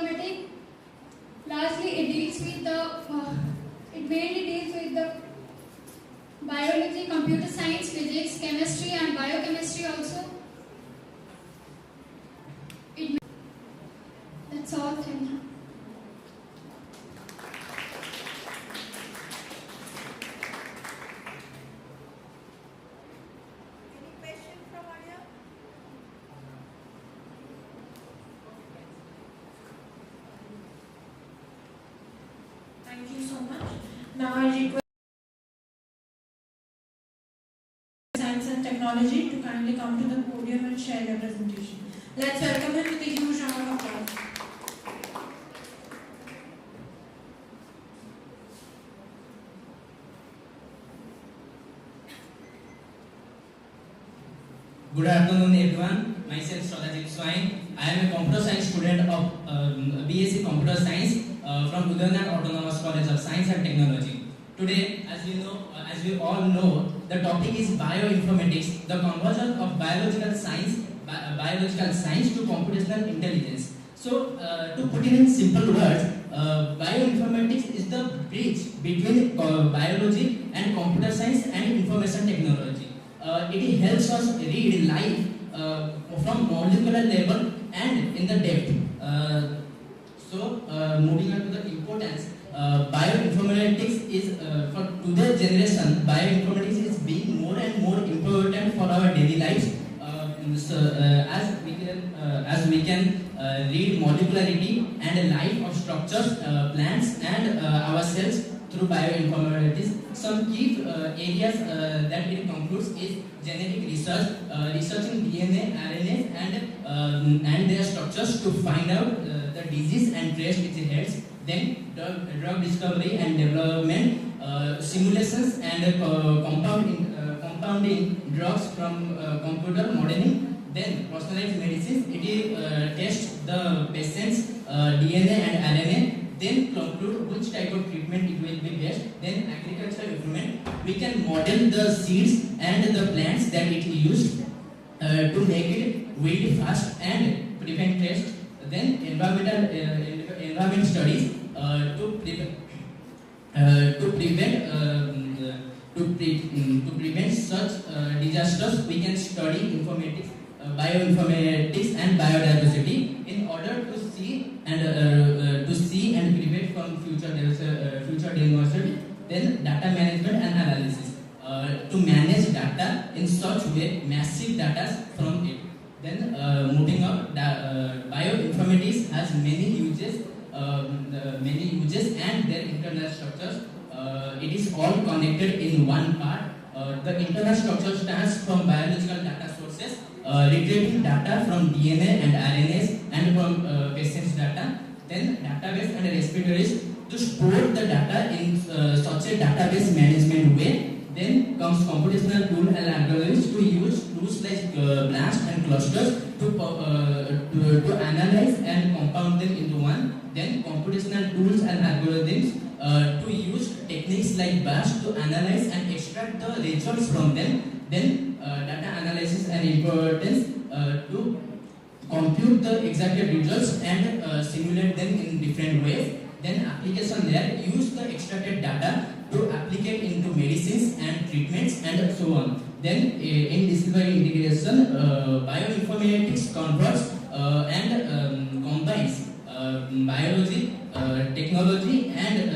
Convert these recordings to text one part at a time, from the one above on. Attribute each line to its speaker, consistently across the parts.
Speaker 1: bioinformatics. Lastly, it deals with the it mainly deals with the biology, computer science, physics, chemistry, and biochemistry also. That's all. Thank you.
Speaker 2: Thank you so much. Now I request Science and Technology to kindly come to the podium and share their presentation. Let's welcome him with a huge round of applause.
Speaker 3: Good afternoon, everyone. Myself Stewart Science. I am a computer science student of BSc Computer Science from Udayanath Autonomous College of Science and Technology. Today, as we all know, the topic is bioinformatics, the conversion of biological science to computational intelligence. So, to put it in simple words, bioinformatics is the bridge between biology and computer science and information technology. It helps us read life from molecular level and in the depth. Moving on to the importance, bioinformatics is for today's generation. Bioinformatics is being more and more important for our daily lives. As we can read molecularity and life of structures, plants, and our cells through bioinformatics. Some key areas that it concludes is genetic research, researching DNA, RNA, and their structures to find out the disease and trace its heads. Then drug discovery and development, simulations and compounding drugs from computer modeling. Then personalized medicine, it tests the patient's DNA and RNA. Then conclude which type of treatment it will be best. Then agricultural improvement, we can model the seeds and the plants that it used to make it weed fast and prevent pests. Then environment studies to prevent such disasters. We can study bioinformatics and biodiversity in order to see and prevent from future disasters. Then data management and analysis to manage data in such way massive data from it. Then moving on, bioinformatics has many uses and their internal structures. It is all connected in one part. The internal structure stands from biological data sources, retrieving data from DNA and RNAs and from patient's data. Then database and repositories to store the data in such a database management way. Then comes computational tool and algorithms to use tools like BLAST and clusters to analyze and compound them into one. Then computational tools and algorithms to use techniques like BLAST to analyze and extract the results from them. Then data analysis and importance to compute the exact results and simulate them in different ways. Then application layer use the extracted data to applicate into medicines and treatments and so on. Then in disciplinary integration, bioinformatics converts and combines biology, technology and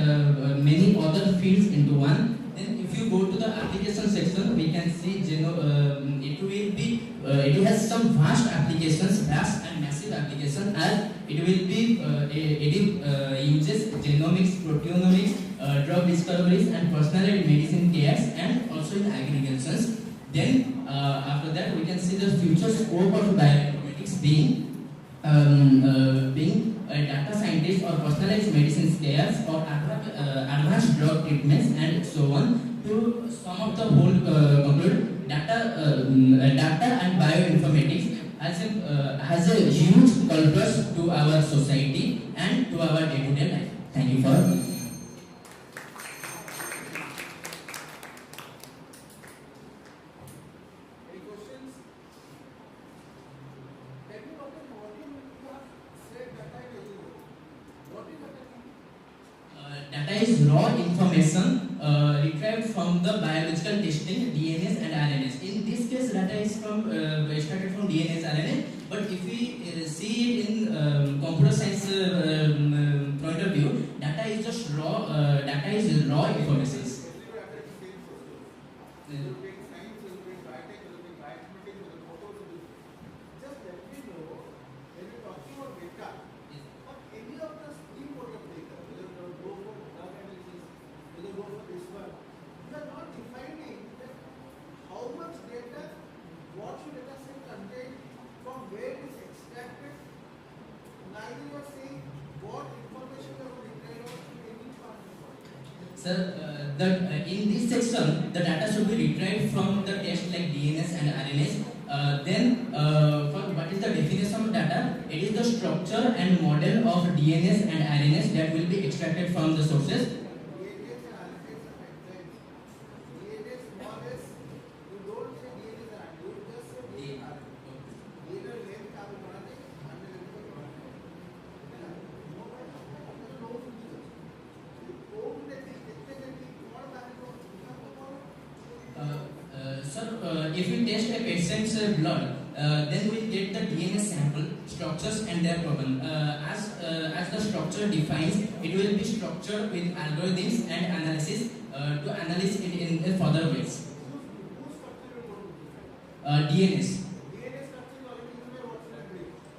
Speaker 3: many other fields into one. Then if you go to the application section, we can see it has some vast applications, vast and massive applications, as it will be it uses genomics, proteomics, drug discoveries and personalized medicine cares and also in aggregations. Then after that we can see the future scope of bioinformatics being a data scientist or personalized medicine cares or advanced drug treatments and so on. To sum up the whole conclude, data and bioinformatics has a huge purpose to our society and to our day-to-day life. Thank you for. is raw information retrieved from the biological testing DNAs and RNAs. In this case, data is from extracted from DNAs, RNA. But if we see it in computer science point of view, data is just raw. Data is raw information. Sir, in this section, the data should be retrieved from the test like DNS and RNAs. For what is the definition of data? It is the structure and model of DNS and RNAs that will be extracted from the sources. If we test a patient's blood, then we get the DNA sample, structures and their problem. As the structure defines, it will be structured with algorithms and analysis to analyze it in further ways. DNS.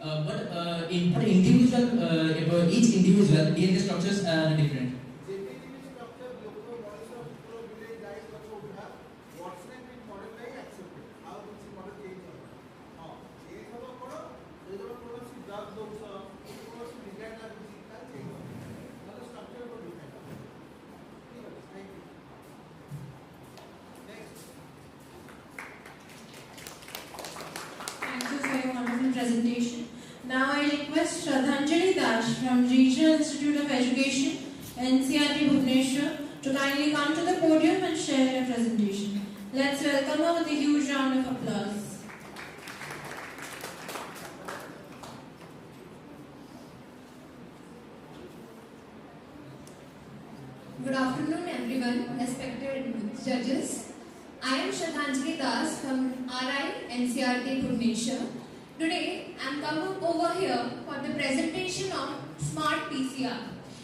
Speaker 3: But for individual, each individual DNA structures are different.
Speaker 2: Presentation. Now I request Shraddhanjali Das from Regional Institute of Education, NCRT Bhubaneswar, to kindly come to the podium and share her presentation. Let's welcome her with a huge round of applause.
Speaker 4: Good afternoon everyone, respected judges. I am Shraddhanjali Das from RI NCRT Bhubaneswar. Today, I am coming over here for the presentation of Smart PCR.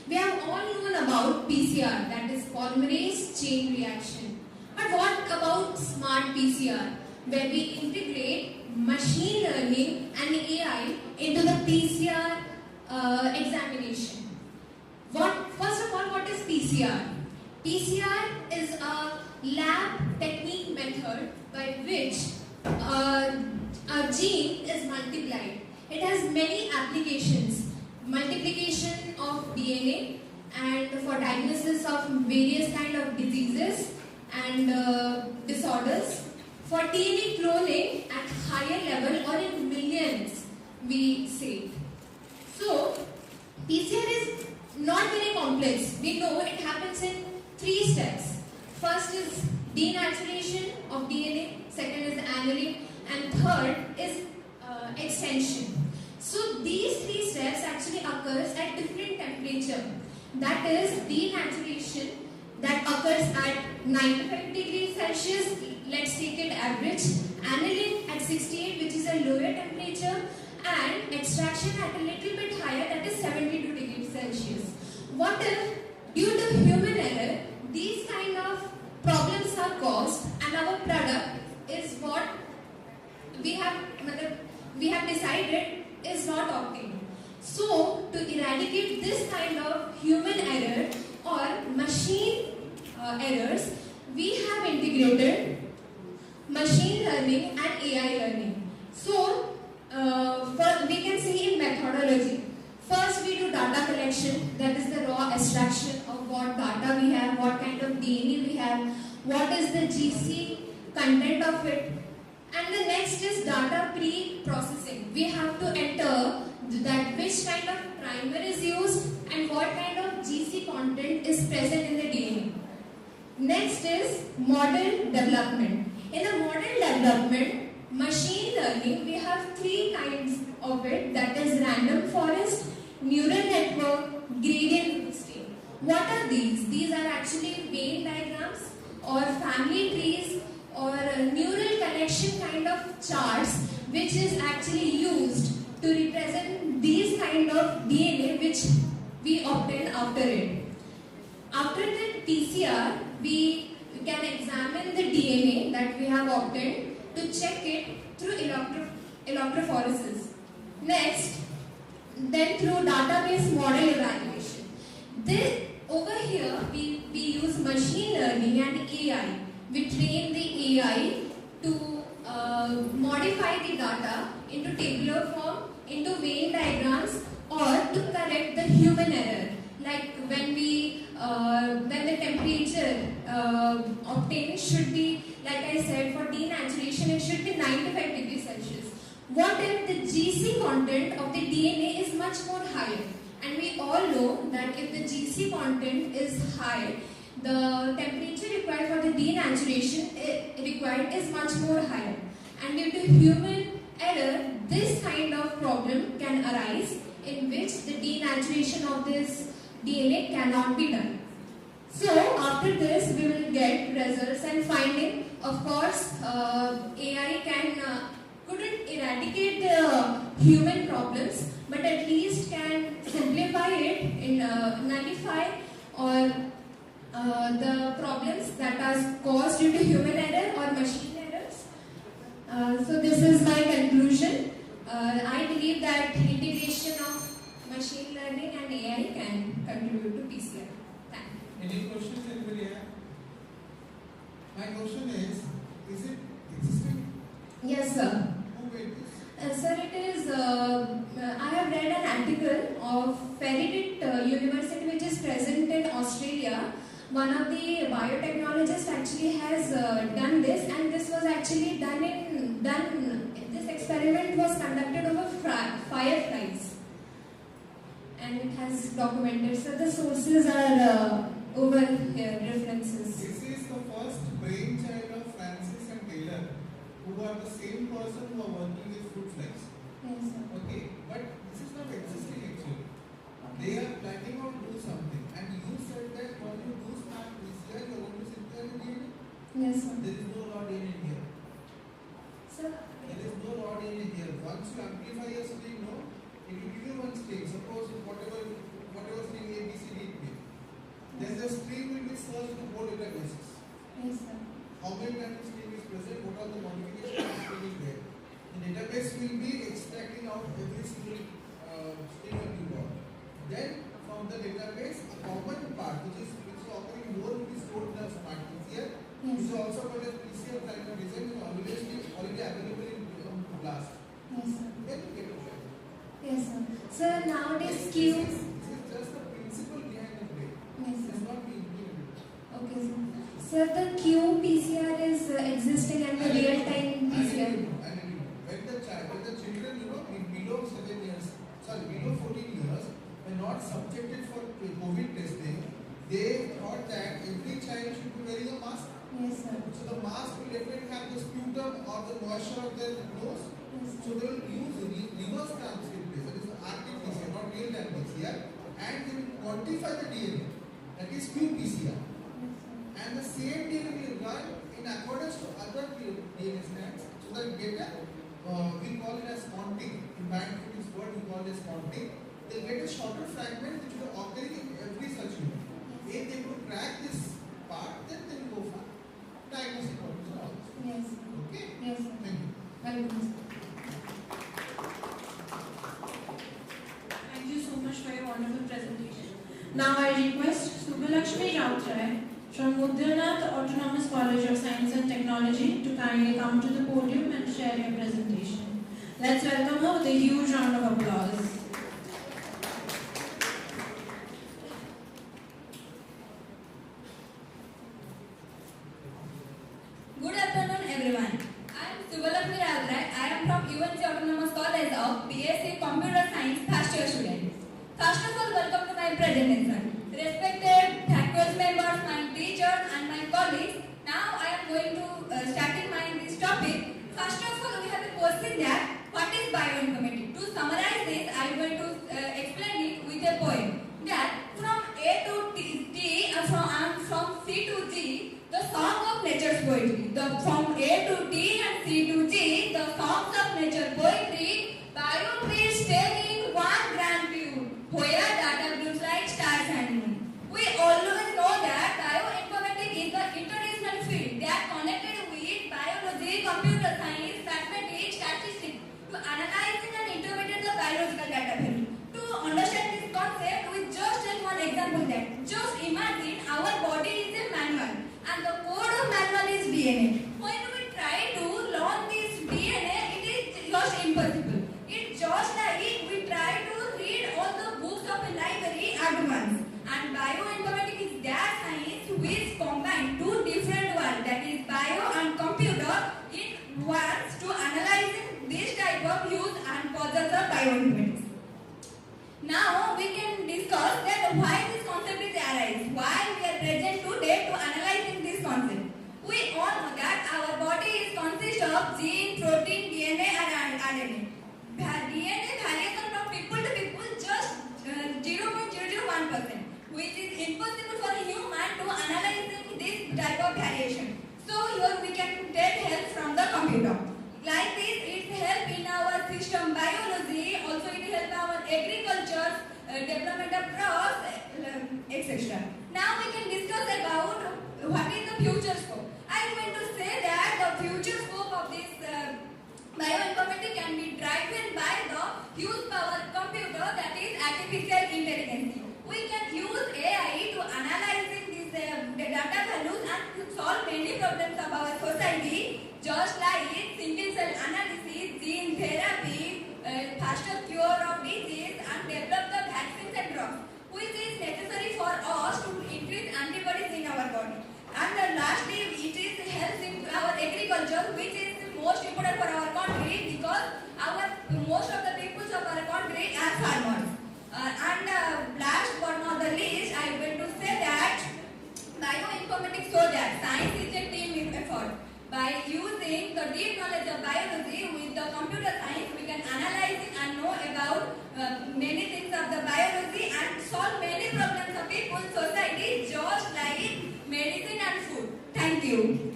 Speaker 4: We have all known about PCR, that is polymerase chain reaction. But what about Smart PCR, where we integrate machine learning and AI into the PCR examination? First of all, what is PCR? PCR is a lab technique method by which a gene is multiplied. It has many applications. Multiplication of DNA and for diagnosis of various kind of diseases and disorders. For DNA cloning at higher level or in millions, we say. So, PCR is not very complex. We know it happens in 3 steps. First is denaturation of DNA, second is annealing, and third is extension. So these 3 steps actually occurs at different temperature. That is denaturation that occurs at 95 degrees Celsius, let's take it average, annealing at 68, which is a lower temperature, and extraction at a little bit higher, that is 72 degrees Celsius. What if due to human error these kind of problems are caused and our product is what we have decided is not optimal. So to eradicate this kind of human error or machine errors, we have integrated machine learning and AI learning. So we can see in methodology. First we do data collection, that is the raw extraction of what data we have, what kind of DNA we have, what is the GC content of it. And the next is data pre-processing. We have to enter that which kind of primer is used and what kind of GC content is present in the DNA. Next is model development. In the model development, machine learning, we have 3 kinds of it, that is random forest, neural network, gradient boosting. What are these? these? These are actually Venn diagrams or family trees or neural connection kind of charts, which is actually used to represent these kind of DNA which we obtain after it. After the PCR, we can examine the DNA that we have obtained to check it through electrophoresis. Next, then through database model evaluation. Over here, we use machine learning and AI. We train the AI to modify the data into tabular form, into Venn diagrams, or to correct the human error. Like when the temperature obtained should be, like I said, for denaturation it should be 95 degrees Celsius. What if the GC content of the DNA is much more higher? And we all know that if the GC content is high, the temperature required for the denaturation required is much more higher. And due to human error, this kind of problem can arise in which the denaturation of this DNA cannot be done. So after this, we will get results and finding. Of course, AI couldn't eradicate the human problems, but at least can simplify it in nullify or the problems that are caused due to human error or machine errors. So this is my conclusion. I believe that integration of machine learning and AI can contribute to PCR. Thank you.
Speaker 5: Any questions anybody have? My question is it existing?
Speaker 4: Yes, sir.
Speaker 5: Who made this?
Speaker 4: Sir, it is, I have read an article of Feridet University, which is present in Australia. One of the biotechnologists actually has done this, and this was actually this experiment was conducted over fireflies, and it has documented. So the sources are over here, references.
Speaker 5: This is the first brainchild of Francis and Taylor, who are the same person who are working with fruit flies.
Speaker 4: Yes, sir.
Speaker 5: Okay, but this is not existing actually. They are planning on do something, and you said that when you do start PCR, you are going to synthesize the DNA.
Speaker 4: Yes, sir.
Speaker 5: There is no raw DNA here.
Speaker 4: Sir,
Speaker 5: There is no raw DNA here. Once you amplify your string, no, it will give you one string. Suppose whatever string A, B, C, D it may. Then the string will be searched to 4 databases.
Speaker 4: yes, sir.
Speaker 5: How many times the string is present? What are the modifications of the string is there? The database will be extracting out every single string that you got. Then from the database, a common part which is occurring more will be stored in the smart PCR, which is also called as PCR type of design, is already available in Blast.
Speaker 4: Yes, sir.
Speaker 5: Then you get it.
Speaker 4: Yes, sir. Sir, nowadays
Speaker 5: This
Speaker 4: Q.
Speaker 5: is just the principle behind the brain.
Speaker 4: Yes,
Speaker 5: It
Speaker 4: sir.
Speaker 5: is not being implemented.
Speaker 4: Okay, sir. Sir, the qPCR is existing and the real-time PCR.
Speaker 5: When the children, below 7 years, below 14 years, were not subjected for COVID testing, they thought that every child should be wearing a mask.
Speaker 4: Yes, sir.
Speaker 5: So the mask will definitely have the sputum or the moisture of their nose.
Speaker 4: Yes,
Speaker 5: So they will use reverse transcript test, that is the RT-PCR, not real-time PCR, and they will quantify the DNA, that is qPCR. And the same DNA will run in accordance to other DNA strands, so that we get we call it as counting. In biomechanics word, we call it as counting. They get a shorter fragment which will occur in every such unit. If they could crack this part, then they will go for diagnostic purposes and all this.
Speaker 4: Yes.
Speaker 5: Okay?
Speaker 4: Yes, sir.
Speaker 5: Thank you.
Speaker 4: Welcome, sir.
Speaker 2: Thank you so much for your wonderful presentation. Now I request Subhalakshmi Rautray from Mudranath Autonomous College of Science and Technology to kindly come to the podium and share your presentation. Let's welcome her with a huge round of applause.
Speaker 6: Good afternoon, everyone. I am Subhalakshmi Rautray. I am from UNC Autonomous College of BSc Computer Science first year student. First of all, welcome to my presentation. Respected faculty members, my teachers and my colleagues, now I am going to starting this topic. First of all, we have a question that what is bioinformatics? To summarize this, I am going to explain it with a poem. That from A to T Now we can discuss that why this concept is arise, why we are present today to analyzing this concept. We all know that our body is consist of gene, protein, DNA and RNA. DNA variation from people to people just 0.001%, which is impossible for a human to analyze this type of variation. So here we can take help from the computer. Like this, it help in our system biology, also it help our agriculture, development of crops, etc. Now we can discuss about what is the future scope. I am going to say that the future scope of this bioinformatics can be driven by the huge power computer, that is artificial intelligence. We can use AI to analyzing these data values and to solve many problems of our society, just like single cell analysis, gene therapy, faster cure of disease and develop the vaccines and drugs, which is necessary for us to increase antibodies in our body. And lastly, it is helps in our agriculture, which is most important for our country because most of the people of our country are farmers. Last but not the least, I am going to say that bioinformatics show that science is a team effort. By using the deep knowledge of biology with the computer science, we can analyze it and know about many things of the biology and solve many problems of people, society, just like medicine and food. Thank you.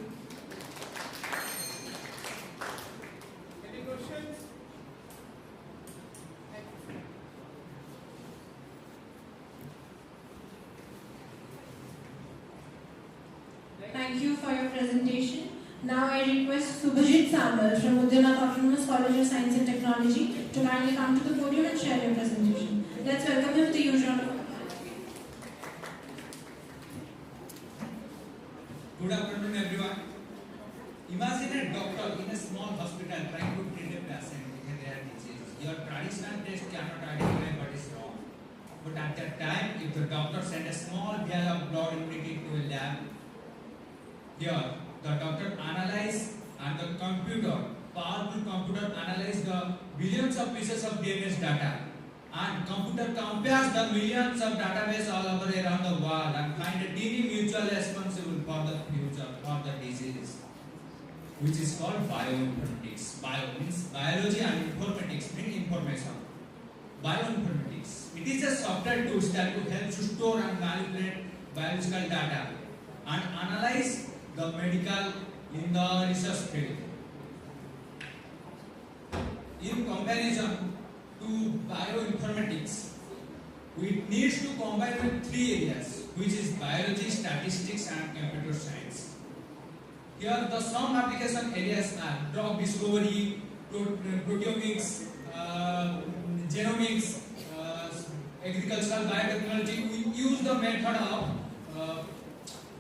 Speaker 5: Any questions?
Speaker 2: Thank you for your presentation. Now I request Subhajit Samal from Udyanath Autonomous College of Science and Technology to kindly come to the podium and share your presentation. Let's welcome him with the usual round of applause.
Speaker 7: Good afternoon, everyone. Imagine a doctor in a small hospital trying to treat a patient with a rare disease. Your traditional test cannot identify what is wrong. But at that time, if the doctor sent a small vial of blood immunity to a lab, here the doctor analyzes and the powerful computer analyzes the billions of pieces of DNA data. And computer compares the millions of database all over around the world and find a teeny mutual responsible for the future for the disease, which is called bioinformatics. Bio means biology and informatics mean information. Bioinformatics. It is a software tool that will help to store and manipulate biological data and analyze the medical in the research field. In comparison to bioinformatics, we need to combine with three areas, which is biology, statistics and computer science. Here the some application areas are drug discovery, proteomics, genomics, agricultural biotechnology.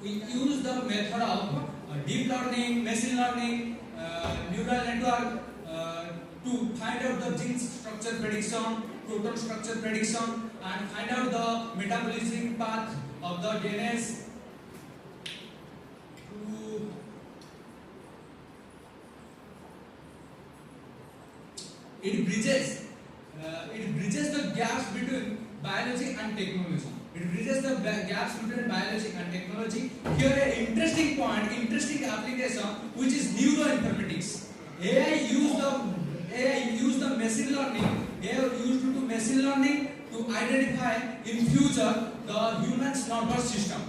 Speaker 7: We use the method of deep learning, machine learning, neural network to find out the gene structure prediction, protein structure prediction, and find out the metabolism path of the DNA. It bridges the gaps between biology and technology. It bridges the gaps between biology and technology. Here an interesting point, interesting application, which is neuroinformatics. AI use the machine learning. AI used to do machine learning to identify in future the human's nervous system.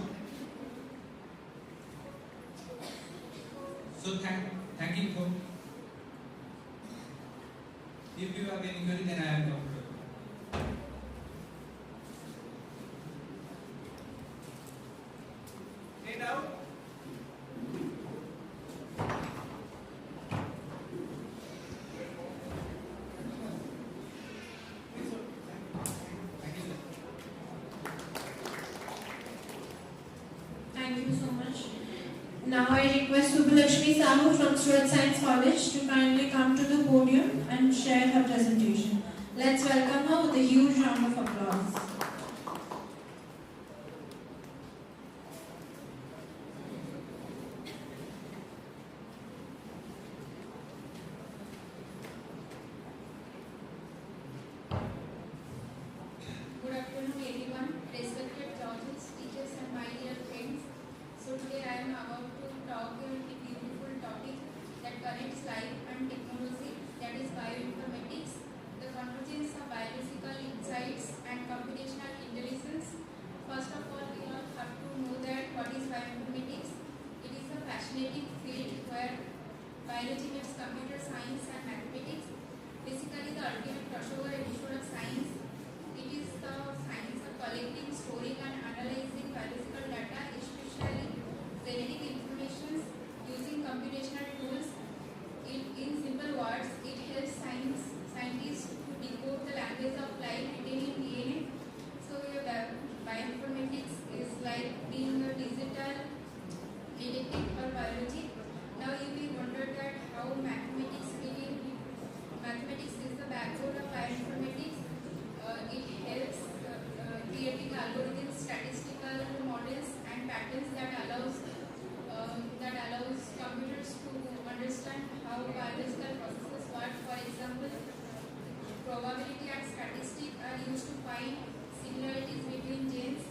Speaker 7: So thank you for. If you have any query, then I am comfortable. Any doubt?
Speaker 2: Thank you so much. Now I request Subhalakshmi Sahu from Stewart Science College to kindly come to the podium and share her presentation. Let's welcome her with a huge round of applause.
Speaker 6: the ultimate crossover edition of science. It is the science of collecting, storing and analyzing biological data, especially genetic information using computational tools. In simple words, it helps scientists to decode the language of life written in DNA. So bioinformatics is like being a digital detective for biology. Now you may wonder that how mathematics is the backbone of bioinformatics. It helps creating algorithms, statistical models and patterns that allows computers to understand how biological processes work. For example, probability and statistics are used to find similarities between genes,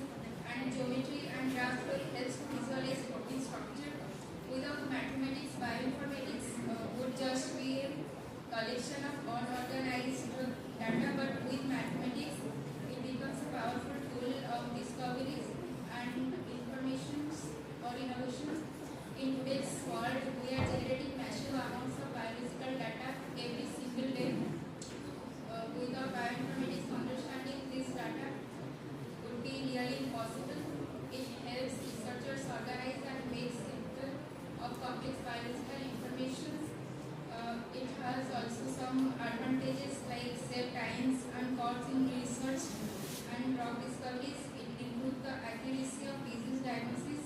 Speaker 6: and geometry and graph theory helps to visualize protein structure. Without mathematics, bioinformatics would just be a collection of unorganized data, but with mathematics, it becomes a powerful tool of discoveries and informations or innovations. In today's world, we are generating massive amounts of biological data every single day. Without bioinformatics, understanding this data would be nearly impossible. It helps researchers organize and make sense of complex biological information. It has also some advantages like save times and costs in research and drug discoveries. It improves the accuracy of disease diagnosis,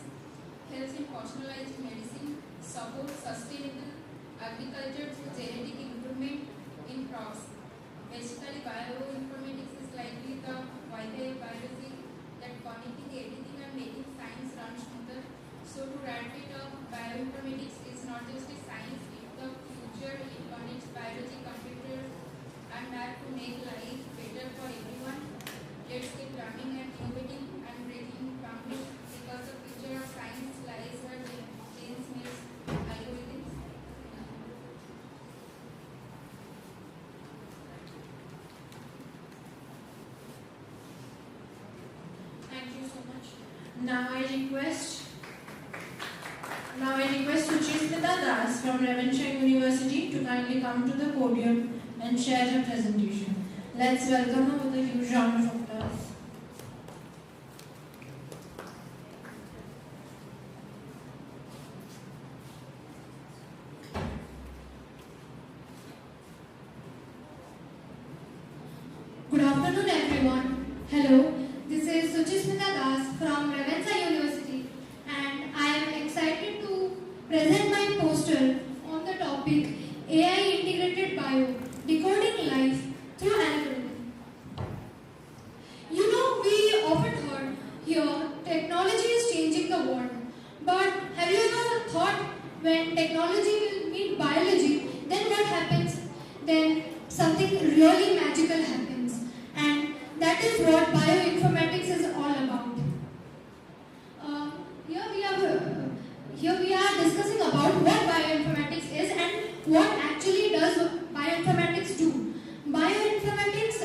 Speaker 6: helps in personalized medicine, supports sustainable agriculture through genetic improvement in crops. Basically, bioinformatics is likely the Wi-Fi of biology that connecting everything and making science run smoother. So to wrap it up, bioinformatics is not just a science, it's the future. It connects biology, computers and math to make life better for everyone. Let's keep learning and innovating and breaking boundaries, because the future of science lies where genes meets algorithms.
Speaker 2: Thank you so much. Now I request Suchit Das from Ravenshire University to kindly come to the podium and share her presentation. Let's welcome her with a huge round of applause.
Speaker 1: Good afternoon, everyone. Hello, this is Suchit Das from Ravenshire University, and I am excited to present my poster on the topic AI Integrated Bio, Decoding Life through Algorithm. You know, we often heard here technology is changing the world, but have you ever thought when technology will meet biology, then what happens? Then something really magical happens, and that is what bioinformatics is all about. Here we are discussing about what bioinformatics is and what actually does bioinformatics do. Bioinformatics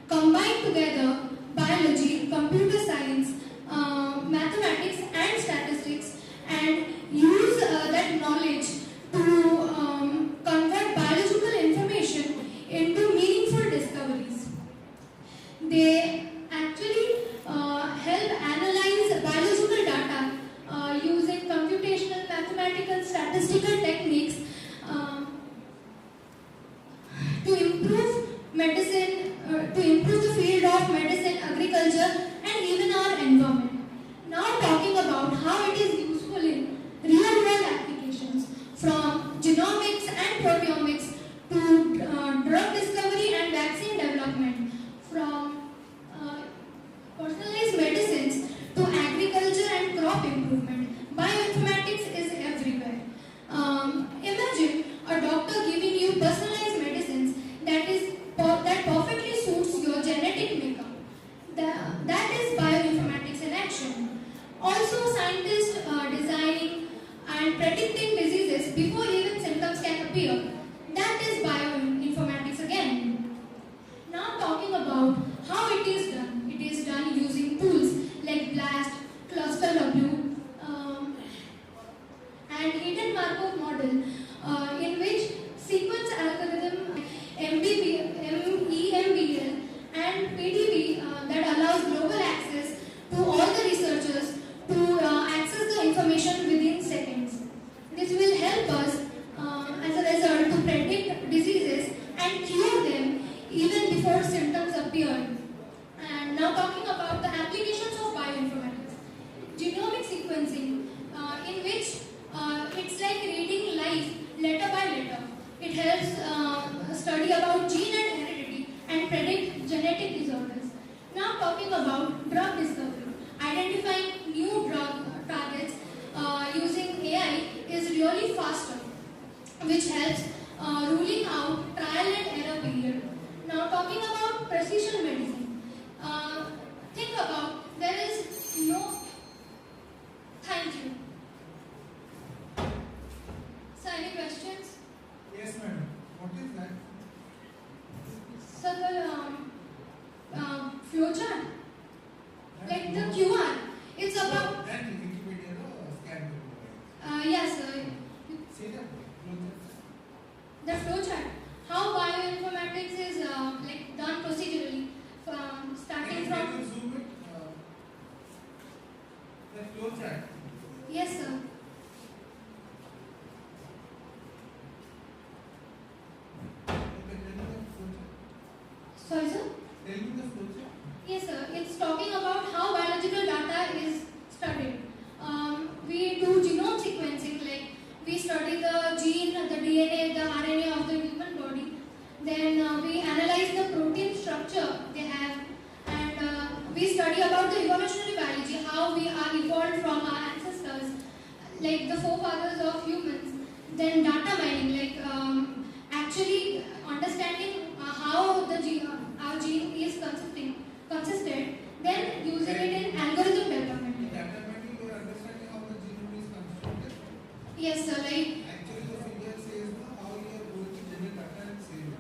Speaker 1: combine together biology, computer science, mathematics and statistics, and use that knowledge to convert biological information into meaningful discoveries. They actually help analyze biological data using computational, mathematical, statistical techniques to improve medicine, to improve the field of medicine, agriculture, and even our environment. Now talking about how it is useful in real-world applications, from genomics and proteomics to drug discovery and vaccine development, from personalized medicines to agriculture and crop improvement. Bioinformatics is everywhere. Imagine a doctor giving you personalized medicines that perfectly suits your genetic makeup. That is bioinformatics in action. Also, scientists designing and predicting diseases before even symptoms can appear. That is bioinformatics again. Now talking about how it is done. It is done using tools like BLAST, ClusterW, and hidden Markov model, in which sequence algorithm, like the QR. It's about
Speaker 5: And Wikipedia scan.
Speaker 1: yes,
Speaker 5: Say that.
Speaker 1: the flowchart. How bioinformatics is like done procedurally, starting
Speaker 5: Can
Speaker 1: from
Speaker 5: you zoom it? The flow chart.
Speaker 1: yes, sir.
Speaker 5: Okay, tell me the flow chart.
Speaker 1: Sorry, sir.
Speaker 5: Tell me the flow chart.
Speaker 1: Yes, sir. It's talking about how biological data is studied. We do genome sequencing, like we study the gene, the DNA, the RNA of the human body. Then we analyze the protein structure they have, and we study about the evolutionary biology, how we are evolved from our ancestors, like the forefathers of humans. Then data mining, like actually understanding how the our gene is consistent, then using it in algorithm development.
Speaker 5: Data mining, you are understanding how the genome is constructed.
Speaker 1: Yes, sir. Like
Speaker 5: Actually, the figure says how you are going to generate data and save it.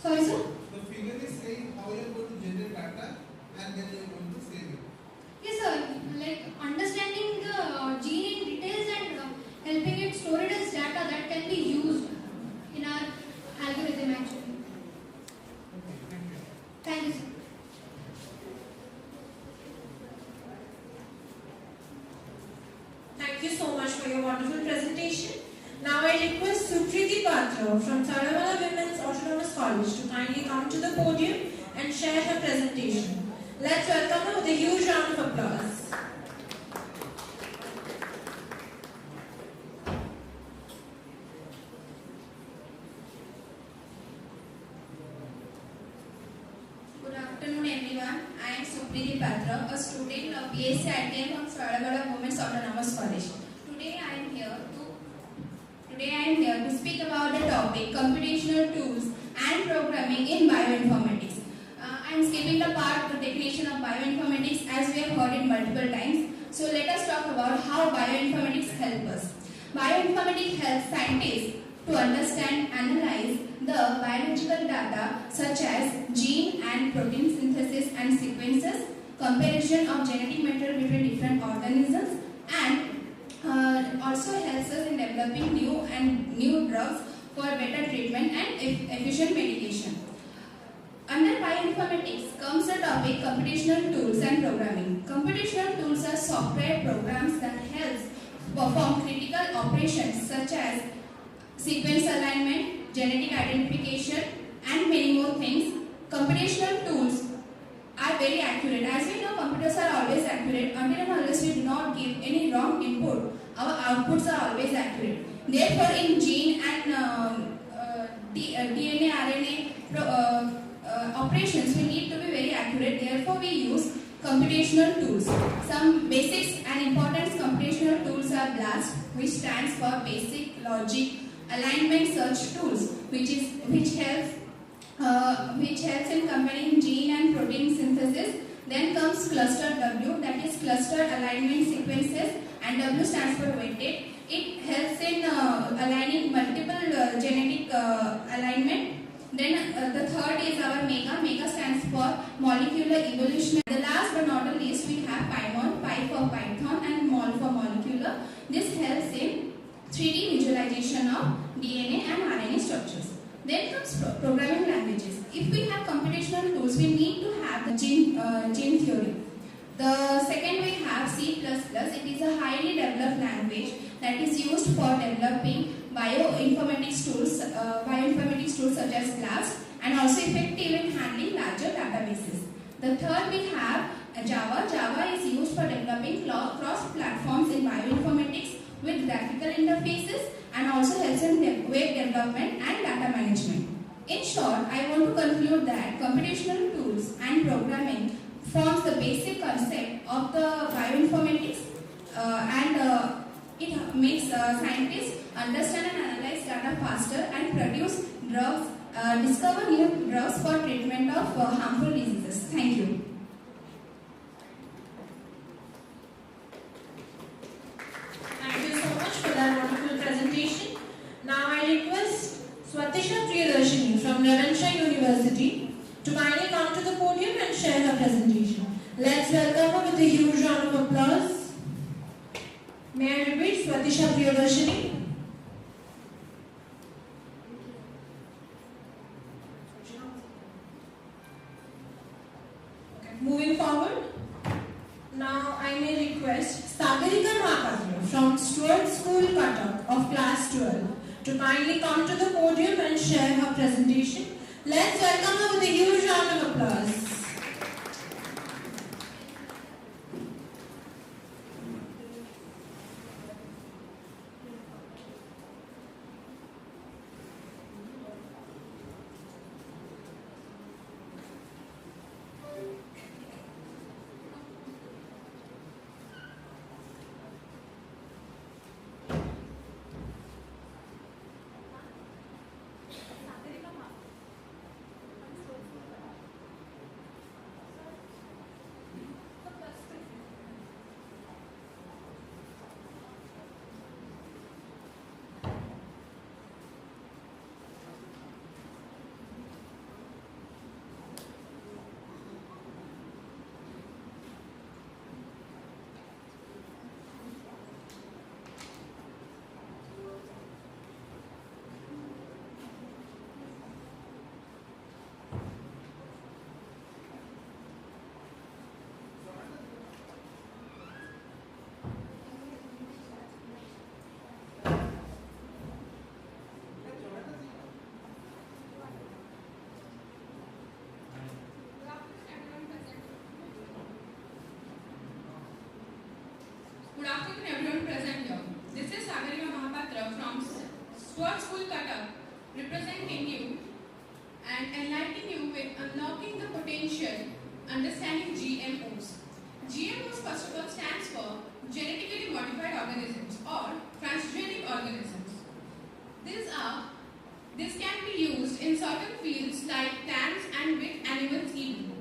Speaker 1: sorry, sir.
Speaker 5: The figure is saying how you are going to generate data and then you are going to save it.
Speaker 1: Yes, sir. Like understanding the gene in details and helping it store it as data that can be used in our algorithm actually.
Speaker 5: Okay, thank you.
Speaker 1: Thank you, sir.
Speaker 2: Thank you so much for your wonderful presentation. Now I request Supriti Patra from Sarawala Women's Autonomous College to kindly come to the podium and share her presentation. Let's welcome her with a huge round of applause.
Speaker 6: Good afternoon everyone. I am Supriti Patra, a student of BSc ITM from Sarawala Women's Autonomous College. Today I am here to speak about the topic computational tools and programming in bioinformatics. I am skipping the part the definition of bioinformatics as we have heard it multiple times. So let us talk about how bioinformatics help us. Bioinformatics helps scientists to understand, analyze the biological data such as gene and protein synthesis and sequences, comparison of genetic material between different organisms, and also helps us in developing new drugs for better treatment and efficient medication. Under bioinformatics comes the topic computational tools and programming. Computational tools are software programs that helps perform critical operations such as sequence alignment, genetic identification, and many more things. Computational tools are very accurate. As we know, computers are always accurate until and unless we do not give any wrong input. Our outputs are always accurate. Therefore, in gene and DNA, RNA operations, we need to be very accurate. Therefore, we use computational tools. Some basics and important computational tools are BLAST, which stands for Basic Logic Alignment Search Tools, which helps in comparing gene and protein synthesis. Then comes cluster W, that is cluster alignment sequences, and W stands for weighted. It helps in aligning multiple genetic alignment. Then the third is our MEGA. MEGA stands for molecular evolution. The last but not the least, we have PyMol, Pi for Python and Mol for molecular. This helps in 3D visualization of DNA and RNA structures. Then comes programming languages. If we have computational tools, we need to have the gene theory. The second we have C++. It is a highly developed language that is used for developing bioinformatics tools such as BLAST, and also effective in handling larger databases. The third we have Java. Java is used for developing cross-platforms in bioinformatics with graphical interfaces, and also helps in web development and data management. In short, I want to conclude that computational tools and programming forms the basic concept of the bioinformatics, and it makes scientists understand and analyze data faster and produce drugs, discover new drugs for treatment of harmful diseases. Thank you.
Speaker 2: Thank you so much for that wonderful presentation. Now I request Swatisha Priyadarshini from Ravenshire University to kindly come to the podium and share her presentation. Let's welcome with a huge round of applause. May I repeat, Swatisha Priyadarshini. Okay, moving forward. Now I may request Sagarika Mahapatra from Stewart School Cuttack of class 12 to kindly come to the podium and share her presentation. Let's welcome her with a huge round of applause.
Speaker 8: Good afternoon everyone present here. This is Sagarika Mahapatra from Stewart School Cuttack, representing you and enlightening you with unlocking the potential, understanding GMOs. GMOs first of all stands for genetically modified organisms or transgenic organisms. This can be used in certain fields like plants and with animals even.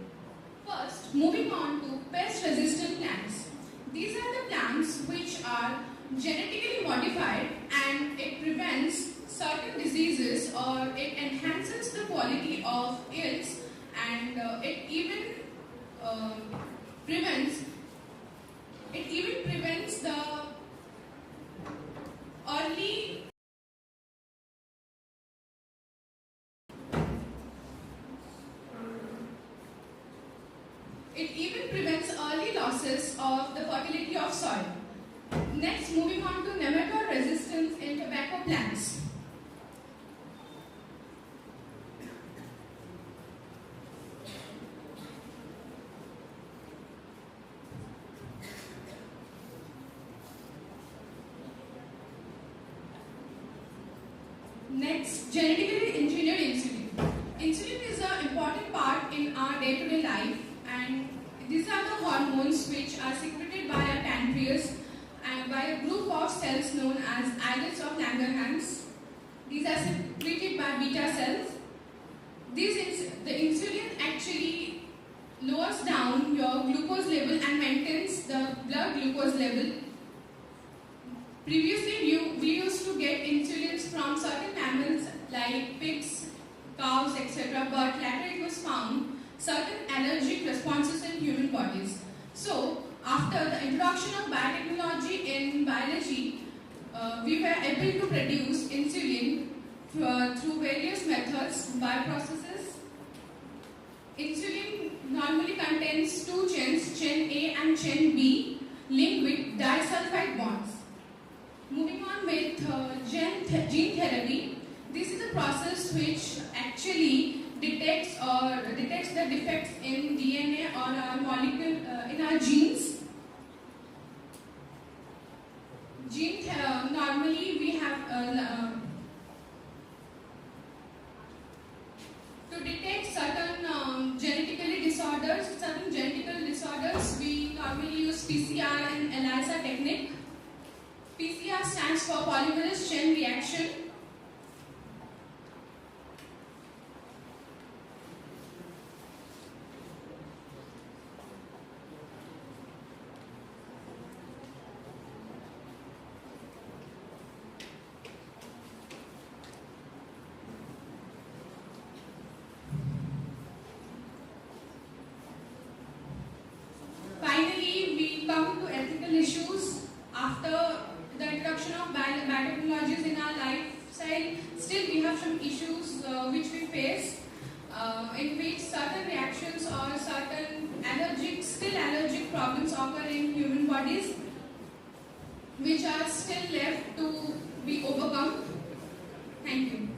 Speaker 8: First, moving on to pest-resistant plants. These are the plants which are genetically modified and it prevents certain diseases or it enhances the quality of yields and it even prevents the early losses of the fertility of soil. Next, moving on to nematode resistance in tobacco plants. Next, genetically engineered insulin. Insulin is an important part in our day-to-day life, and these are the hormones which are secreted by our pancreas and by a group of cells known as islets of Langerhans. These are secreted by beta cells. The insulin actually lowers down your glucose level and maintains the blood glucose level. Previously, we used to get insulins from certain mammals like pigs, cows, etc. But later it was found certain allergic responses in human bodies. So, after the introduction of biotechnology in biology, we were able to produce insulin through various methods, bioprocesses. Insulin normally contains two chains, chain A and chain B, linked with disulfide bonds. Moving on with gene therapy, this is a process which actually detects the defects in DNA or our molecule in our genes. Normally we have to detect certain genetic disorders, we normally use PCR and ELISA technique. PCR stands for polymerase chain reaction. Finally, issues after the introduction of biotechnologies in our lifestyle. Still, we have some issues which we face, in which certain reactions or certain allergic problems occur in human bodies, which are still left to be overcome. Thank you.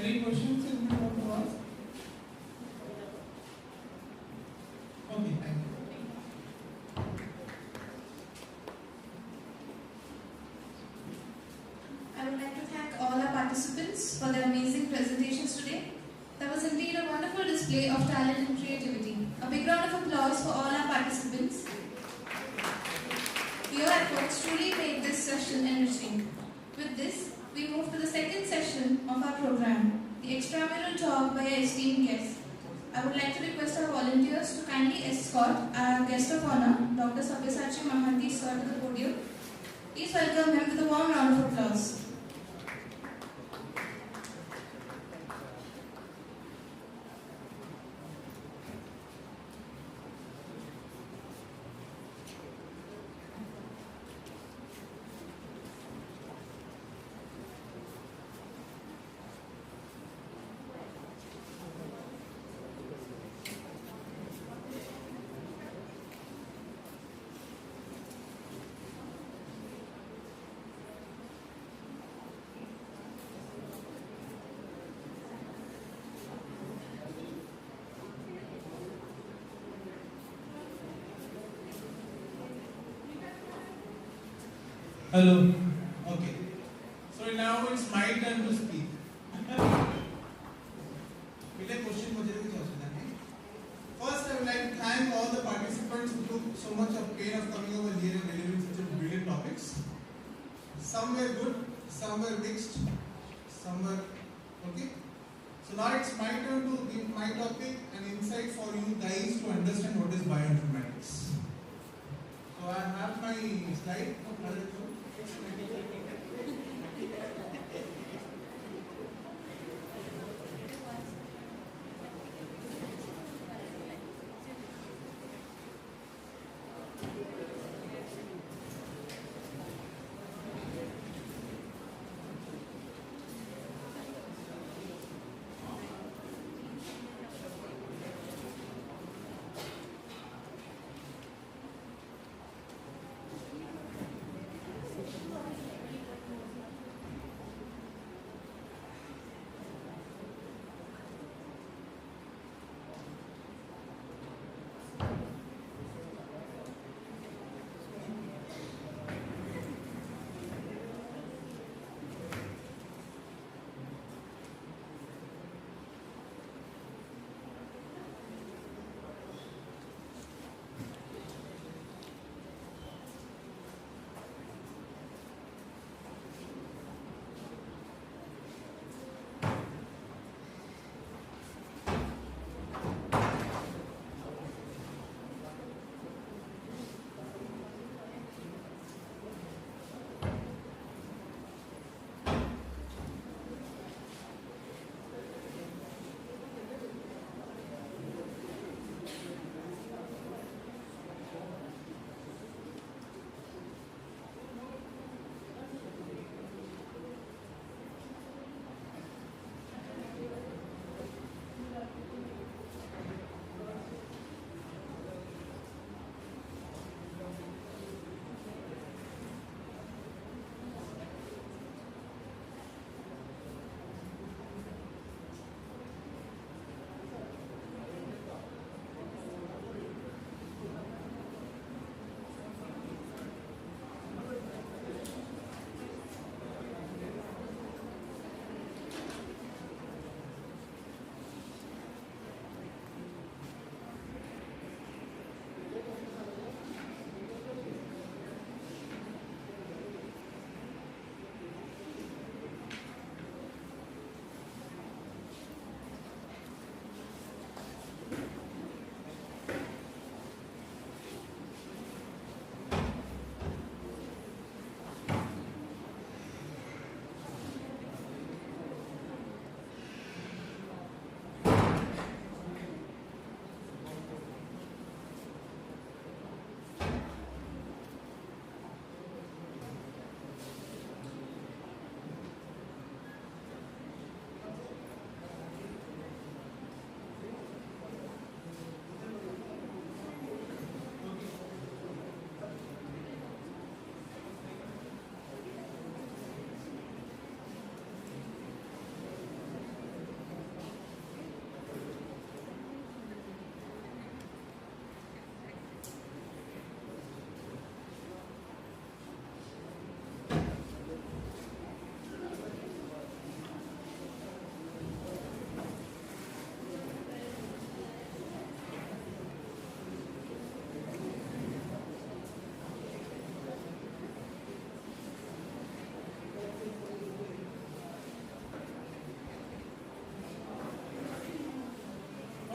Speaker 5: Any questions you want to ask? Okay, thank you.
Speaker 2: I would like to thank all our participants for their amazing presentations today. That was indeed a wonderful display of talent and creativity. A big round of applause for all our participants. Your efforts truly made this session enriching. With this, we move to the second session of our program, the extramural talk by our esteemed guest. I would like to request our volunteers to kindly escort our guest of honor, Dr. Sabyasachi Mahanti sir, to the podium. Please welcome him with a warm round of applause.
Speaker 5: Hello. Okay. So now it's my turn to speak. First, I would like to thank all the participants who took so much of pain of coming over here and delivering such a brilliant topics. Some were good, some were mixed, some were okay. So now it's my turn to give my topic and insight for you guys to understand what is bioinformatics. So I have my slide.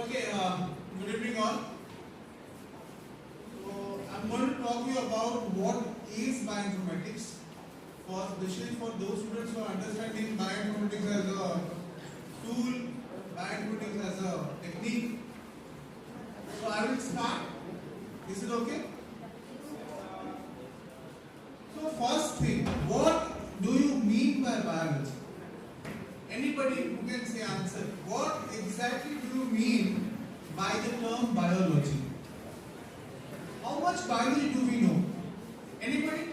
Speaker 9: Okay, good evening all. So I'm going to talk to you about what is bioinformatics, especially for those students who are understanding bioinformatics as a tool, bioinformatics as a technique. So I will start. Is it okay? So first thing, what do you mean by biology? Anybody who can say answer. What exactly do you mean by the term biology? How much biology do we know? Anybody?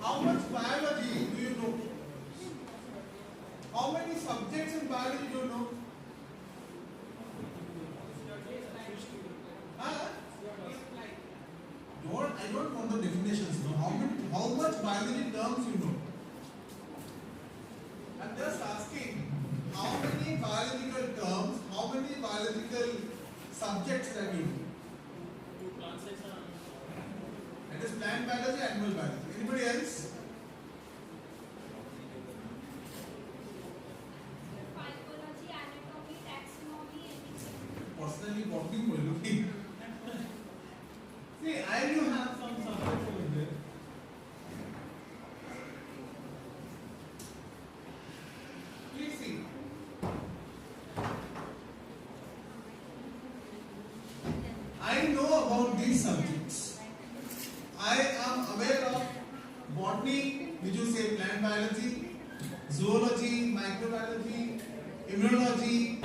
Speaker 9: How much biology do you know? How many subjects in biology do you know? Huh? I don't want the definitions. No. How much biology terms you know? I'm just asking how many biological terms, how many biological subjects that you know? That is plant biology, animal biology. Anybody else?
Speaker 6: Phycology, anatomy, taxonomy, and
Speaker 9: Personally, walking will looking. See, I do have some subjects over there. Please see. I know about these subjects. I am aware of botany, which you say plant biology, zoology, microbiology, immunology,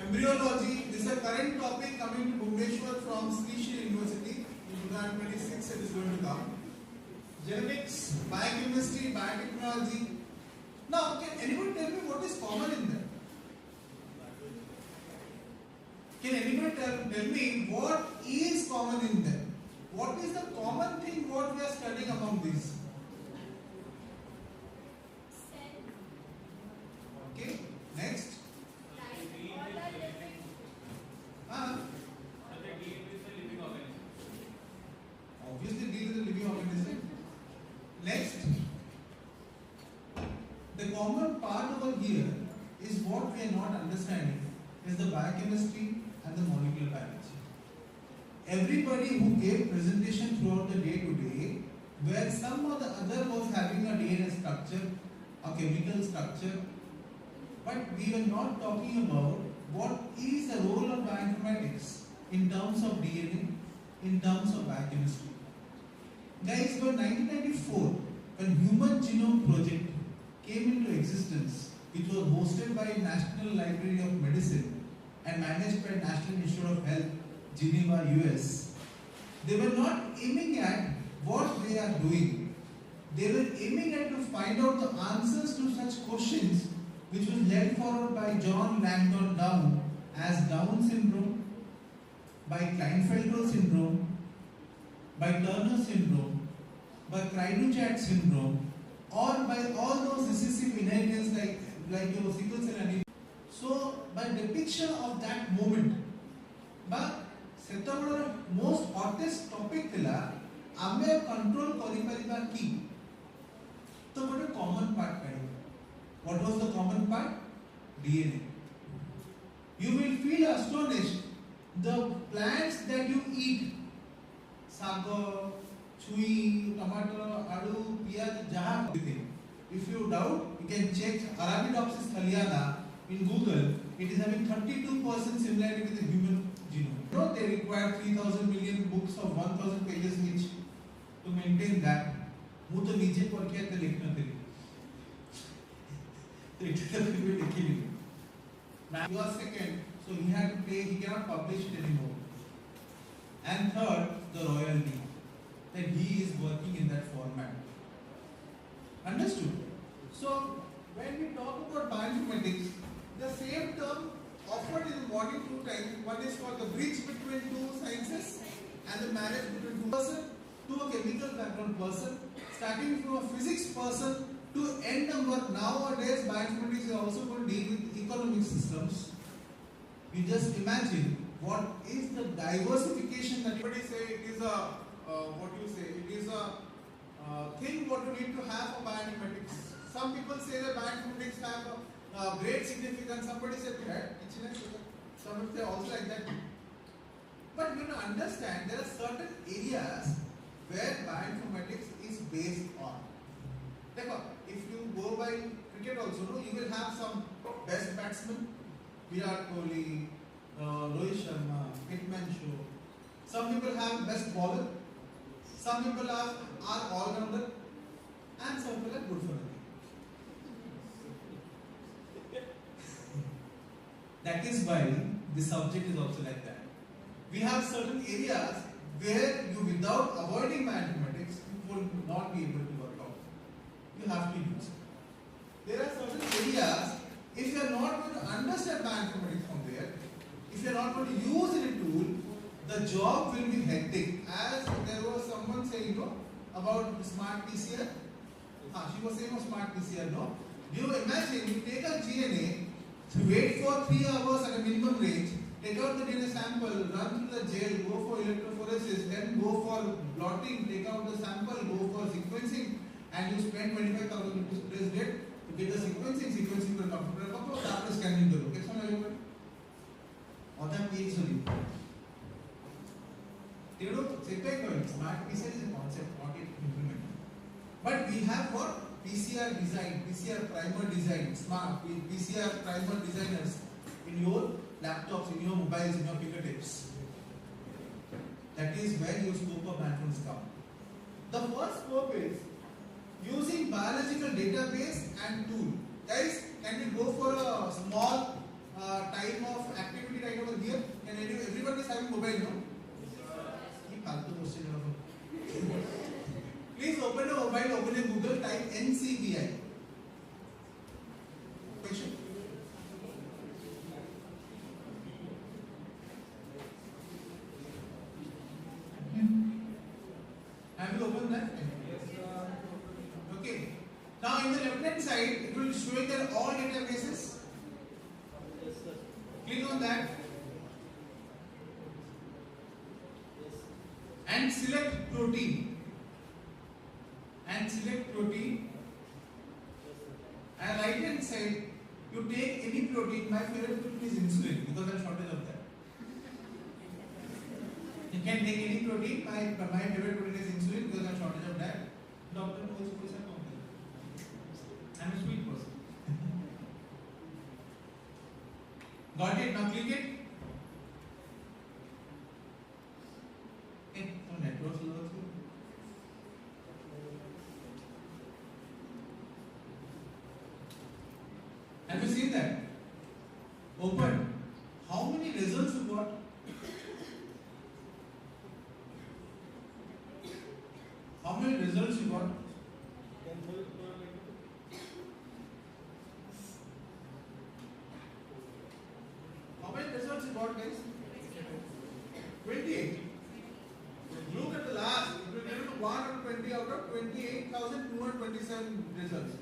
Speaker 9: embryology. This is a current topic coming to Bhubaneswar from Stewart University in 2026. It is going to come. Genetics, biochemistry, biotechnology. Now, can anyone tell me what is common in them? Can anybody tell me what is common in them? What is the common thing what we are studying among these?
Speaker 6: cell,
Speaker 9: Okay, next.
Speaker 6: life, all are living.
Speaker 9: Obviously deal with the living organism. Next. The common part over here is what we are not understanding is the biochemistry and the molecular biology. Everybody who gave presentation throughout the day today, where some or the other was having a DNA structure, a chemical structure, but we were not talking about what is the role of bioinformatics in terms of DNA, in terms of biochemistry. Guys, by 1994, when Human Genome Project came into existence, which was hosted by National Library of Medicine and managed by National Institute of Health, Geneva, US, they were not aiming at what they are doing. They were aiming at to find out the answers to such questions, which was led forward by John Langdon Down as Down syndrome, by Klinefelter syndrome, by Turner syndrome, by Creutzfeldt syndrome, or by all those recessive inheritance like your sickle cell anemia. So, by depiction of that moment, but seteବେଳେ most hottest topic thila ଆମେ control କରିପାରିବା କି ତ ଗୋଟେ common part କାଢିବା. What was the common part? DNA. You will feel astonished. The plants that you eat, sago, chui, tomato, adu, piyaj, jaha, everything. If you doubt, you can check Arabidopsis thaliana in Google. It is having 32% similarity with the human genome. You know, they require 3,000 million books of 1,000 pages each to maintain that. ମୁଁ ତ ନିଜେ ପରୀକ୍ଷା ଏତେ ଲେଖିନଥିଲି ତ ଏଠି ତ କେବେ ଲେଖିନି. He was second, so he had to pay, he cannot publish it anymore. And third, the royalty, that he is working in that format. Understood? So, when we talk about bioinformatics, the same term offered in modern two times. One is called the bridge between two sciences and the marriage between two person to a chemical background person, starting from a physics person to n number. Nowadays, bioinformatics is also going to deal with economic systems. You just imagine what is the diversification that everybody say it is a what you say it is a thing what you need to have for bioinformatics. Some people say that bioinformatics have
Speaker 5: great significance. Somebody said that, somebody say also like that. But you have to understand there are certain areas where bioinformatics is based on. Therefore, if you go by cricket also, no, you will have some best batsmen, Virat Kohli, Rohit Sharma, Hitman. Some people have best bowler, some people are all-rounder, and some people are good for nothing. That is why the subject is also like that. We have certain areas where you, without avoiding mathematics, you will not be able to work out. You have to use it. There are certain areas, if you are not going to understand mathematics from there, if you are not going to use any tool, the job will be hectic. As there was someone saying, about smart PCR. She was saying of smart PCR, no? Do you imagine, you take a GNA, wait for 3 hours at a minimum range, take out the DNA sample, run through the jail, go for electrophoresis, then go for blotting, take out the sample, go for sequencing, and you spend 25,000 rupees to get the sequencing for computer, after scanning the look. It's not available. Or that means only. You know, smart PCR is a concept, not it implemented. But we have what? PCR design, PCR primer design, smart PCR primer designers in your laptops, in your mobiles, in your fingertips. That is where your scope of mathematics comes. The first scope is using biological database and tool. Guys, can we go for a small time of activity right over here? Can everyone is having mobile, no? Please open your mobile, open your Google, type NCBI. Question? Have you opened that? Okay. Now in the left hand side, it will show you that all databases. Click on that. And select protein. And right hand side, you take any protein. My favorite protein is insulin because I am shortage of that. You can take any protein. My favorite protein is insulin because I am shortage of that. Doctor knows what is happening. I am a sweet person. Got it? Now click it. Okay, so network slow. Have you seen that? Open. How many results you got? How many results you got? How many results you got, guys? 28. Look at the last. It will give you 120 out of 28,227 results.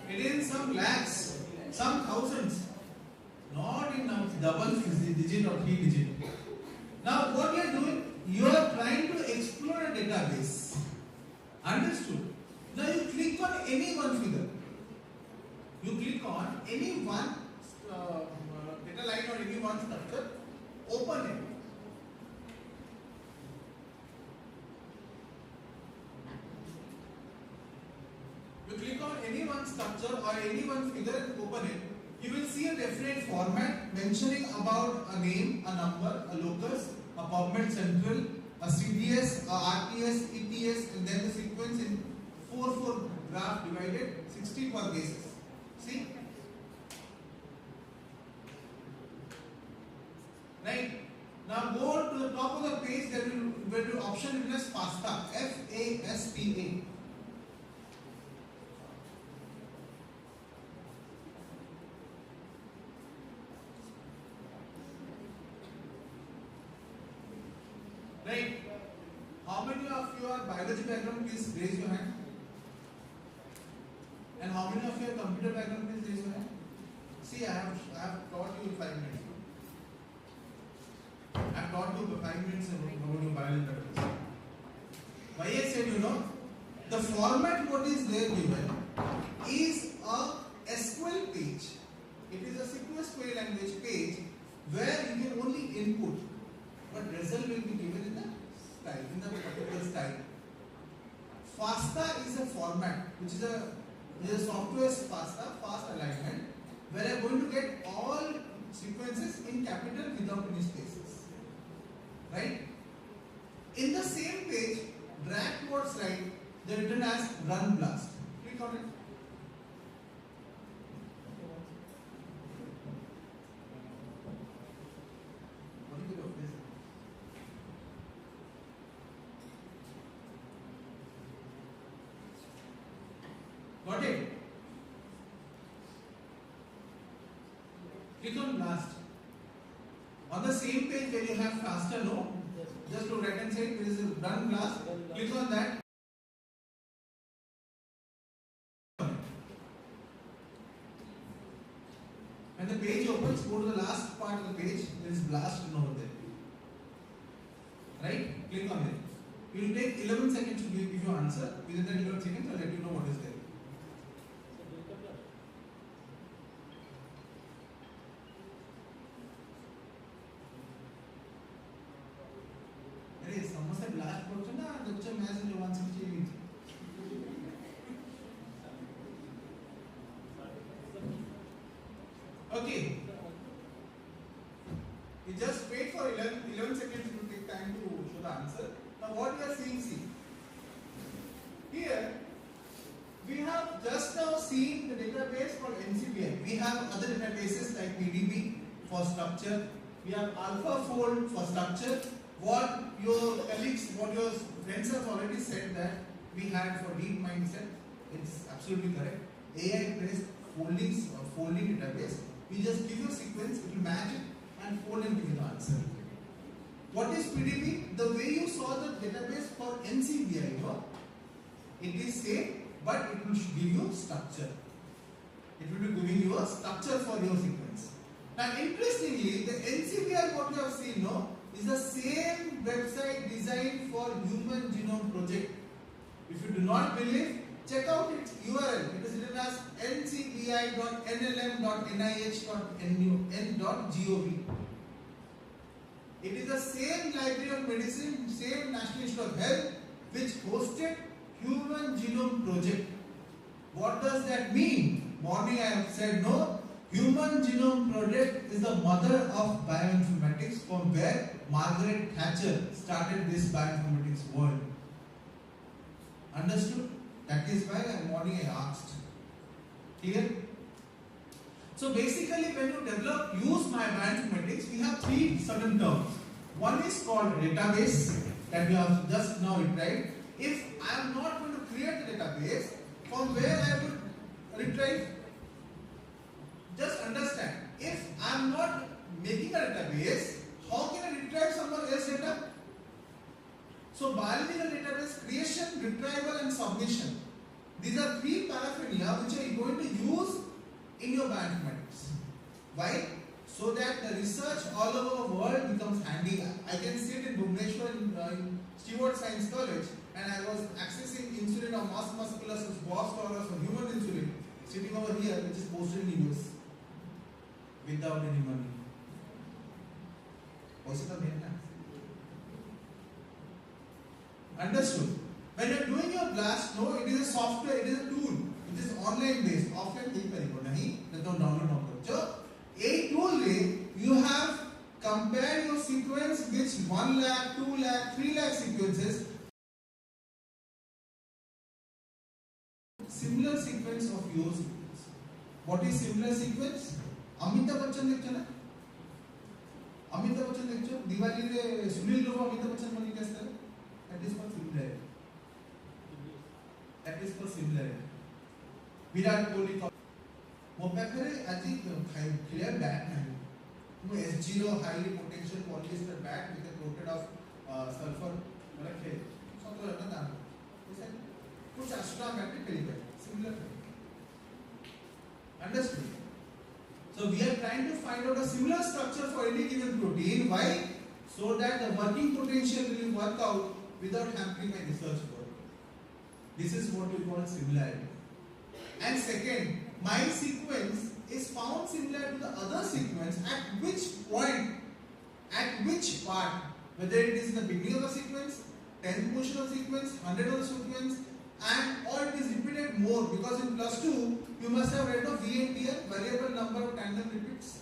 Speaker 5: It is some lakhs, some thousands, not in double digit or 3 digit. Now what you are doing, you are trying to explore a database. Understood? Now you click on any one figure. You click on any one data line or any one structure, open it. You click on any one structure or any one figure and open it. You will see a definite format mentioning about a name, a number, a locus, a PubMed central, a CDS, a RTS, ETS, and then the sequence in 4 graph divided 60 per basis. See? Right? Now go to the top of the page, there will be option written as FASTA, F-A-S-T-A. Right? How many of you are biology background? Please raise your hand. And how many of you are computer background? Please raise your hand. See, I have taught you 5 minutes. I
Speaker 9: taught you for 5 minutes about your biological. Why I said, the format what is there given is a SQL page. It is a SQL query language page where you can only input, but result will be given in the style, in the particular style. FASTA is a format which is a software's FASTA, fast alignment, where I am going to get all sequences in capital without any spaces. Right? In the same page, drag towards right, they are written as run blast. Click on it. Got it? Click on blast. On the same page where you have faster, no? Just to right hand side, there is a run blast. Click on that. When the page opens, go to the last part of the page, there is blast over there. Right? Click on it. It will take 11 seconds to give you an answer. Within that 11 seconds, I will let you know what is there. समस्या blast করছে না দেখছো match 168 okay you just wait for 11 seconds to take time to show the answer. Now what we are seeing, see here we have just now seen the database called NCBI. We have other databases like PDB for structure, we have AlphaFold for structure. What your colleagues, what your friends have already said that we had for deep mindset, it's absolutely correct. AI based folding database. We just give you a sequence, it will match it and fold and give you the answer. What is PDB? The way you saw the database for NCBI, it is same, but it will give you structure. It will be giving you a structure for your sequence. Now, interestingly, the NCBI what you have seen, is the same website designed for Human Genome Project. If you do not believe, check out its URL. It is written as ncbi.nlm.nih.gov. It is the same Library of Medicine, same National Institute of Health, which hosted Human Genome Project. What does that mean? Morning I have said no. Human Genome Project is the mother of bioinformatics, from where Margaret Thatcher started this bioinformatics world. Understood? That is why morning I asked. Clear? So basically when you use my bioinformatics, we have 3 certain terms. One is called database, that we have just now retrieved. If I am not going to create the database, from where I would retrieve? Just understand, if I am not making a database, how can I retrieve someone else's data? So biological database creation, retrieval and submission. These are 3 paraphernalia which are you going to use in your bioinformatics. Why? So that the research all over the world becomes handy. I can sit in Bhubaneswar in Stewart Science College and I was accessing insulin of mass musculus, boss dollars for human insulin sitting over here, which is posted in US without any money. Understood? When you are doing your blast, it is a software, it is a tool. It is online based. Offline download. A tool you have compared your sequence which 1 lakh, 2 lakh, 3 lakh sequences. Similar sequence of your sequence. What is similar sequence? Amitabh Bachchan lecture. Amitabh Bachchan lecture. Diwali re Sunil Grover Amitabh Bachchan bani kaise? That is for similar. That is for similar. Virat Kohli. Mo pakhare aji clear bat nahi. Mo S0 highly potential polyester bat with a coated of sulfur rakhe. Soto rata dam. Is कुछ extra battery caliber. Similar. Understood? So we are trying to find out a similar structure for any given protein. Why? so that the working potential will work out without hampering my research work. This is what we call similarity. And second, my sequence is found similar to the other sequence at which point, at which part, whether it is in the beginning of the sequence, 10th position of the sequence, 100th of the sequence, and or it is repeated more, because in plus 2 you must have read of VNTR, variable number of tandem repeats.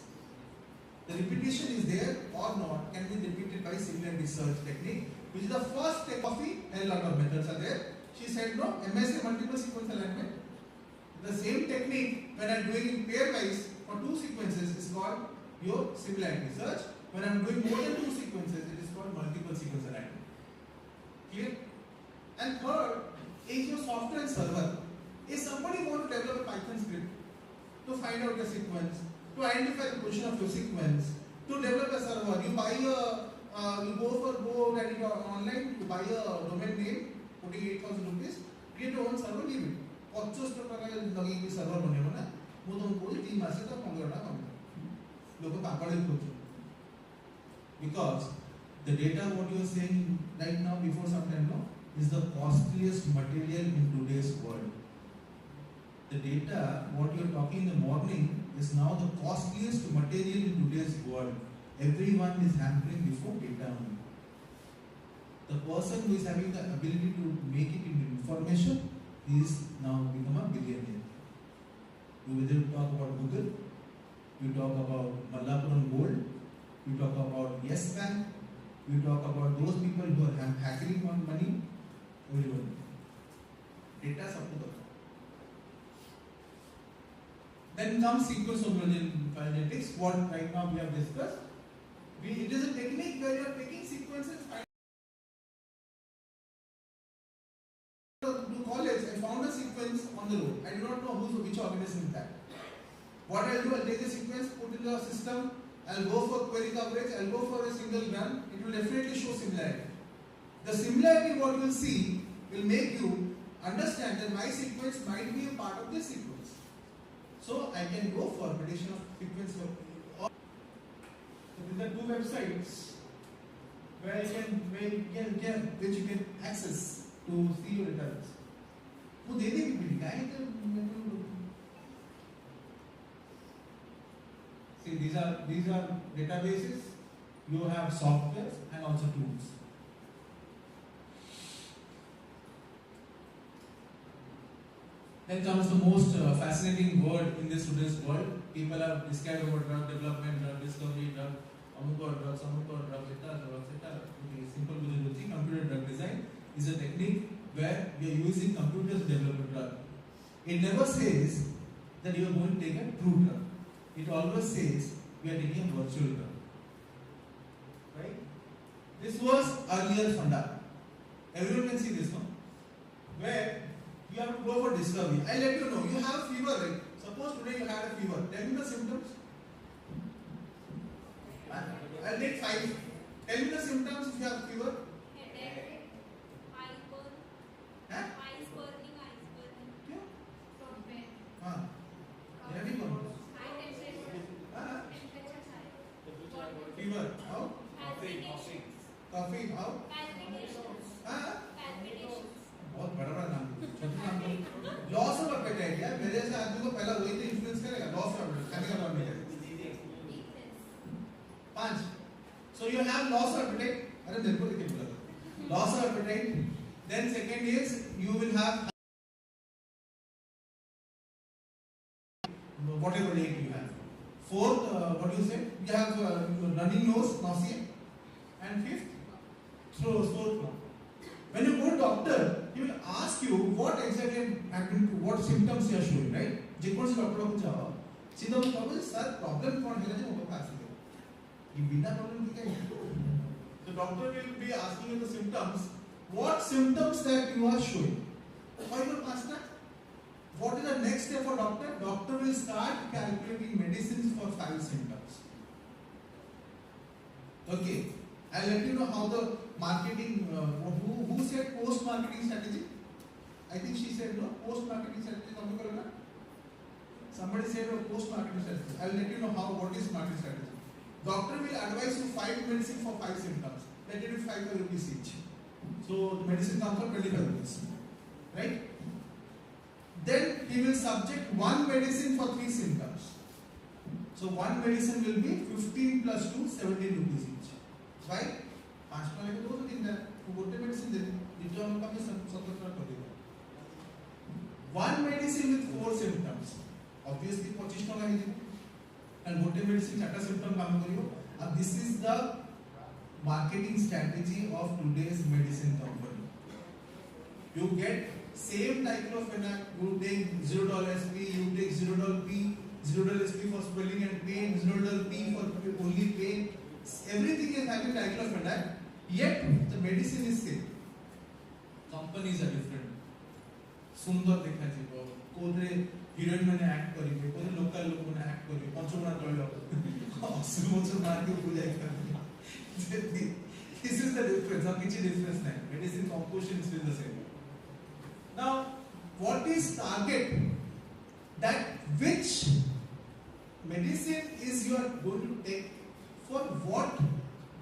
Speaker 9: The repetition is there or not can be repeated by similarity search technique, which is the first step of it, and a lot of methods are there. She said no, MSA multiple sequence alignment. The same technique when I am doing in pairwise for 2 sequences is called your similarity search. When I am doing more than 2 sequences, it is called multiple sequence alignment. Clear? And third is your software and server. If somebody want to develop a Python script to find out the sequence, to identify the position of your sequence, to develop a server, you buy a, you go and you are online, you buy a domain name, putting 8,000 rupees, create your own server, leave it. 50 टका लगी कोई server बने हो ना, वो तुमको 3 मास से तो 15 टका कम लोगों का पापड़ ही खोजो. Because the data what you are saying right now before some time now is the costliest material in today's world. The data what you are talking in the morning is now the costliest material in today's world. Everyone is hampering before data only. The person who is having the ability to make it into information is now become a billionaire. You whether you talk about Google, you talk about Mallapuram Gold, you talk about Yes Bank, you talk about those people who are hacking on money, everyone. Data sabko. Then comes sequence of genetics, what right now we have discussed. It is a technique where you are taking sequences. To college, I found a sequence on the road. I do not know which organism is that. What I'll do, I'll take the sequence, put in the system, I'll go for query coverage, I'll go for a single run. It will definitely show similarity. The similarity what you will see will make you understand that my sequence might be a part of this sequence. So I can go for prediction of sequence. So these are 2 websites where you can access to see your results. वो दे देंगे भी क्या है See, these are databases. You have software and also tools. Then comes the most fascinating word in this today's world. People are scared about drug development, drug discovery, drug drugs, etc. Simple computer drug design is a technique where we are using computers to develop a drug. It never says that you are going to take a true drug. It always says we are taking a virtual drug. Right? This was earlier funda. Everyone can see this now. Where you have to go for discovery. I let you know. You have fever, right? Suppose today you had a fever. Tell me the symptoms. I'll take 5. Tell me the symptoms if you have fever.
Speaker 10: Headache, eyes burning.
Speaker 9: Huh?
Speaker 10: Eyes burning, eyes burning.
Speaker 9: Yeah.
Speaker 10: From pain.
Speaker 9: Heavy burns.
Speaker 10: High temperature. Temperature high.
Speaker 9: Fever. How?
Speaker 10: Palpitations.
Speaker 9: Coffee. How?
Speaker 10: Palpitations. Palpitations.
Speaker 9: बहुत बड़ा नाम loss of appetite यार मेरे से आदमी को पहला वही तो इन्फ्लुएंस करेगा लॉस ऑफ एपेटाइट खाने का मन नहीं करेगा 5 so you have loss of appetite अरे मेरे को लेके बोला loss of appetite then second is you will have whatever ache you have fourth what do you say you have running nose nausea and fifth sore throat. When you go to doctor, he will ask you what exactly happened to what symptoms you are showing, right? जिकौन से doctor को जाओ, सीधा वो कहोगे sir problem कौन है जो वो पास है, ये बिना प्रॉब्लम के क्या है? The doctor will be asking you the symptoms, what symptoms that you are showing. Why you pass that? What is the next step for doctor? Doctor will start calculating medicines for 5 symptoms. Okay, I'll let you know how the marketing, who said post-marketing strategy? I think she said no, post-marketing strategy. Somebody said post-marketing strategy. I'll let you know what is marketing strategy. Doctor will will advise you 5 medicine for 5 symptoms. Let it be 5 rupees each. So the medicine comes for 25 rupees. Right? Then he will subject one medicine for 3 symptoms. So one medicine will be 15 plus 2, 17 rupees each. Why? 5 टका लेके 2 दिन है. वो गोटे medicine दे जितना उनका में 70 टका कर देगा. One medicine with 4 symptoms. Obviously 25 टका ही देगा. And गोटे medicine 4 symptom काम करियो. And this is the marketing strategy of today's medicine company. You get same diclofenac, you take $0 SP, you take $0 $0 SP for swelling and pain, $0 P for only pain. Everything is having diclofenac, yet the medicine is same. Companies are different. सुंदर देखा जीवो, Kodre heroine मैंने act करी, Kodre local लोग मैंने act करी, पंचों मना कर लो, असुमोचो मार के पूजा करनी. This is the difference. अब किसी difference नहीं. Medicine composition is still the same. Now, what is target? That which medicine is you are going to take for what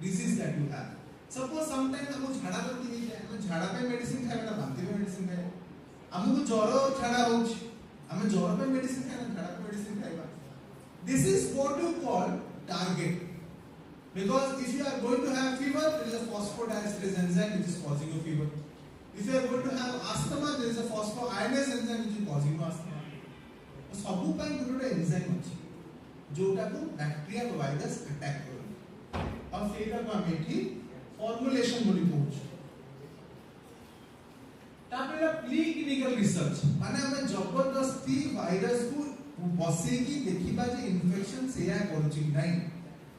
Speaker 9: disease that you have. Suppose sometimes हमको झाड़ा करती नहीं है, हमें झाड़ा पे medicine खाएगा ना बांती पे medicine खाएगा. हमको ज्वर झाड़ा होच, हमें ज्वर पे medicine खाएगा ना झाड़ा पे medicine खाएगा. This is what you call target. Because if you are going to have fever, there is a phosphodiesterase enzyme which is causing you fever. If you are going to have asthma, there is a phosphoinositide enzyme which is causing you asthma. तो सबू पाई Gurude enzyme अछि जोटा को bacteria को virus attack करो. अब सेटा को मेठी फॉर्मुलेशन बोली पहुंच. तापेला प्री क्लिनिकल रिसर्च माने हम जबरदस्ती वायरस को बसेगी देखिबा जे इन्फेक्शन सेया करूची नहीं.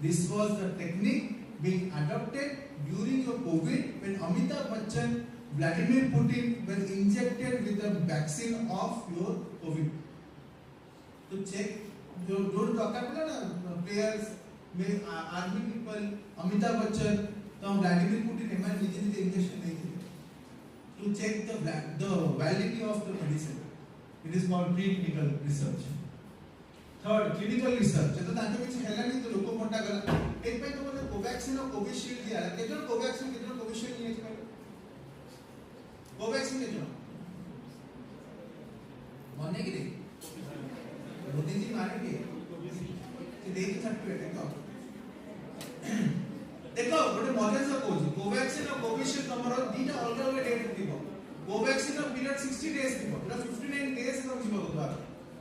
Speaker 9: This was the technique being adopted during your COVID when Amitabh Bachchan, Vladimir Putin were injected with the vaccine of your COVID. To check जो डॉक्टर बोला ना players में आर्मी people अमिताभ बच्चन तो व्लादिमीर पुतिन एमआर निजे injection नहीं किए to check the validity of the medicine. It is called preclinical research. Third, clinical research. जब ताकि कुछ हेला नहीं तो लोगों मोटा गला. एक पे तो बोले कोवैक्सीन और कोविशील्ड दिया है. कितना कोवैक्सीन कितना कोविशील्ड नहीं है. कोवैक्सीन कितना माने कि नहीं मोदी जी मारेंगे कि देखिए सर्टिफिकेट देखो गोटे मजा से कहूँ कोवैक्सीन और कोविशील्ड तमरो दीटा अलग अलग डेट दिबो. कोवैक्सीन और पीरियड 60 डेज दिबो. एटा 59 डेज को जिबो द्वारा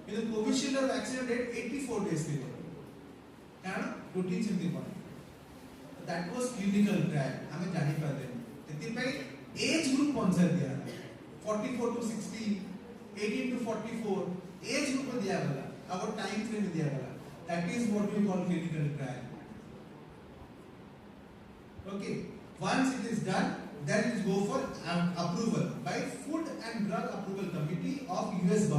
Speaker 9: किंतु कोविशील्ड और वैक्सीन डेट 84 डेज दिबो. कारण प्रोटीन सेमती पड़े. That was clinical trial. हमें जानि पाते तेति पे एज ग्रुप कौन-सा दिया 44 to 60 18 to 44 एज ग्रुप दिया गया. Our time frame दिया गया. That is what we call clinical trial. Okay. Once it is done, then it go for approval by Food and Drug Approval Committee of US.